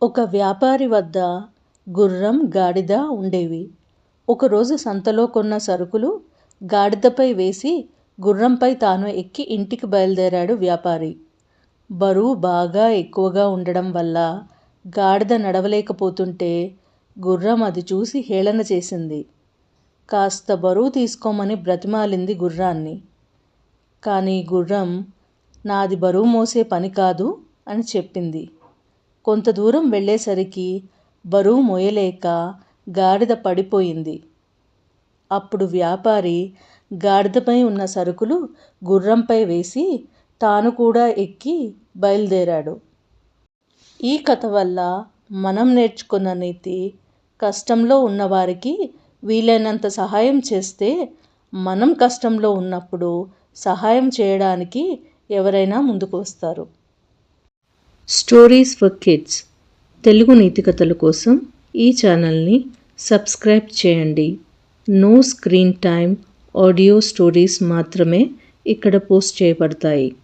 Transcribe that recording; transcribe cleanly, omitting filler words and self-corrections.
ఒక వ్యాపారి వద్ద గుర్రం, గాడిద ఉండేవి. ఒకరోజు సంతలో కొన్న సరుకులు గాడిదపై వేసి గుర్రంపై తాను ఎక్కి ఇంటికి బయలుదేరాడు వ్యాపారి. బరువు బాగా ఎక్కువగా ఉండడం వల్ల గాడిద నడవలేకపోతుంటే గుర్రం అది చూసి హేళన చేసింది. కాస్త బరువు తీసుకోమని బ్రతిమాలింది గుర్రాన్ని. కానీ గుర్రం నాది బరువు మోసే పని కాదు అని చెప్పింది. కొంత దూరం వెళ్ళేసరికి బరువు మోయలేక గాడిద పడిపోయింది. అప్పుడు వ్యాపారి గాడిదపై ఉన్న సరుకులు గుర్రంపై వేసి తాను కూడా ఎక్కి బయలుదేరాడు. ఈ కథ వల్ల మనం నేర్చుకున్న నీతి, కష్టంలో ఉన్నవారికి వీలైనంత సహాయం చేస్తే మనం కష్టంలో ఉన్నప్పుడు సహాయం చేయడానికి ఎవరైనా ముందుకు వస్తారు. స్టోరీస్ ఫర్ కిడ్స్ తెలుగు నీతి కథల కోసం ఈ ఛానల్ని సబ్స్క్రైబ్ చేయండి. No screen time audio stories మాత్రమే ఇక్కడ పోస్ట్ చేయబడతాయి.